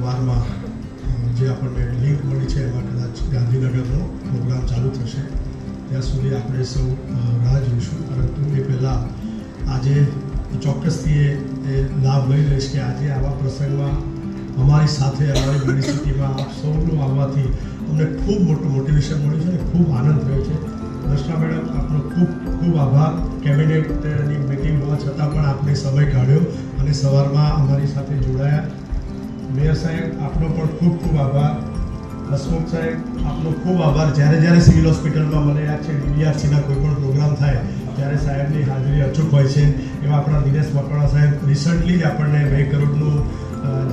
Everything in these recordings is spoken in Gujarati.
વારમાં જે આપણને લિંક મળી છે એમાં કદાચ ગાંધીનગરનો પ્રોગ્રામ ચાલુ થશે ત્યાં સુધી આપણે સૌ રાહ જોઈશું. પરંતુ એ પહેલાં આજે ચોક્કસથી એ લાભ લઈ લઈશ કે આજે આવા પ્રસંગમાં અમારી સાથે અમારી યુનિવર્સિટીમાં આપ સૌનું આવવાથી અમને ખૂબ મોટું મોટિવેશન મળ્યું છે અને ખૂબ આનંદ થયો છે. દર્શના મેડમ, આપનો ખૂબ ખૂબ આભાર. કેબિનેટની મિટિંગ હોવા છતાં પણ આપને સમય કાઢ્યો અને સવારમાં અમારી સાથે જોડાયા. મેયર સાહેબ, આપનો પણ ખૂબ ખૂબ આભાર. હસમુખ સાહેબ, આપનો ખૂબ આભાર. જ્યારે સિવિલ હોસ્પિટલમાં મને યાદ છે DDRCના કોઈ પણ પ્રોગ્રામ થાય ત્યારે સાહેબની હાજરી અચૂક હોય છે. એવા આપણા દિનેશ મકવાણા સાહેબ રિસન્ટલી જ આપણને 2 કરોડનું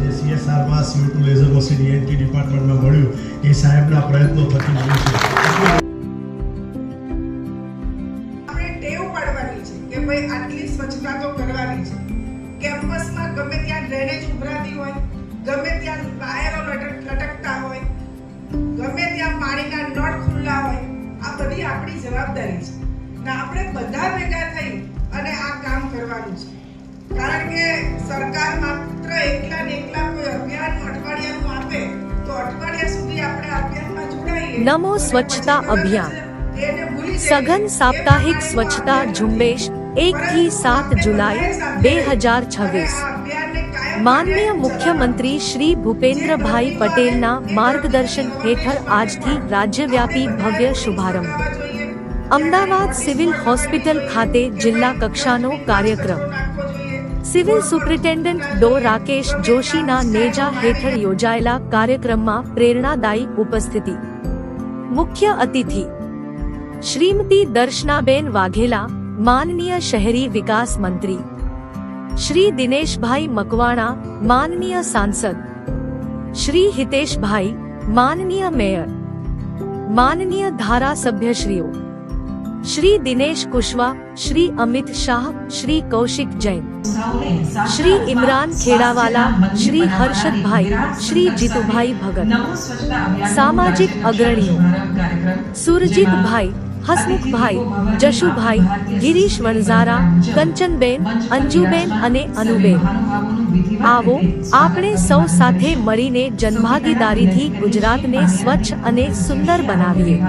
જે CSRમાં CO2 લેઝર મશીન ENT ડિપાર્ટમેન્ટમાં મળ્યું એ સાહેબના પ્રયત્નો થકી મળ્યું છે. આપણે ટેવ પાડવાની છે કે ભાઈ આટલી સ્વચ્છતા તો કરવાની છે. કેમ્પસમાં ગમે ત્યાં ડ્રેનેજ ઉભરાતી હોય, ગમે ત્યાં વાયરો લટકતા હોય, ગમે ત્યાં પાણીના નળ ખુલ્લા હોય, આ બધી આપણી જવાબદારી છે ને આપણે બધા ભેગા થઈ અને આ કામ કરવાનું છે. કારણ કે સરકાર માત્ર એકલા ને એકલા કોઈ અભિયાન અઠવાડિયાનું આપે તો અઠવાડિયા સુધી આપણે અભિયાનમાં જોડાઈએ. નમો સ્વચ્છતા અભિયાન સઘન સાપ્તાહિક સ્વચ્છતા ઝુંબેશ 1 થી 7 જુલાઈ 2026 માનનીય મુખ્યમંત્રી શ્રી ભૂપેન્દ્રભાઈ પટેલના માર્ગદર્શન હેઠળ આજથી રાજ્યવ્યાપી ભવ્ય શુભારંભ. અમદાવાદ સિવિલ હોસ્પિટલ ખાતે જિલ્લા કક્ષાનો કાર્યક્રમ. સિવિલ સુપ્રિન્ટેન્ડન્ટ ડો. રાકેશ જોશીના નેજા હેઠળ યોજાયેલા કાર્યક્રમમાં પ્રેરણાદાયી ઉપસ્થિતિ. મુખ્ય અતિથિ શ્રીમતી દર્શનાબેન વાઘેલા, માનનીય શહેરી વિકાસ મંત્રી. શ્રી દિનેશભાઈ મકવાણા, માનનીય સાંસદ. શ્રી હિતેશભાઈ, માનનીય મેયર. માનનીય ધારાસભ્યશ્રીઓ શ્રી દિનેશ કુશવા, શ્રી અમિત શાહ, શ્રી કૌશિક જૈન, શ્રી ઇમરાન ખેડાવાલા, શ્રી હર્ષદભાઈ, શ્રી જીતુભાઈ ભગત. સામાજિક અગ્રણીઓ સુરજીતભાઈ, હસમુખભાઈ, જશુભાઈ, ગિરીશ વણઝારા, કંચનબેન, અંજુબેન અને અનુબેન. આવો આપણે સૌ સાથે મળીને જનભાગીદારીથી ગુજરાતને સ્વચ્છ અને સુંદર બનાવીએ.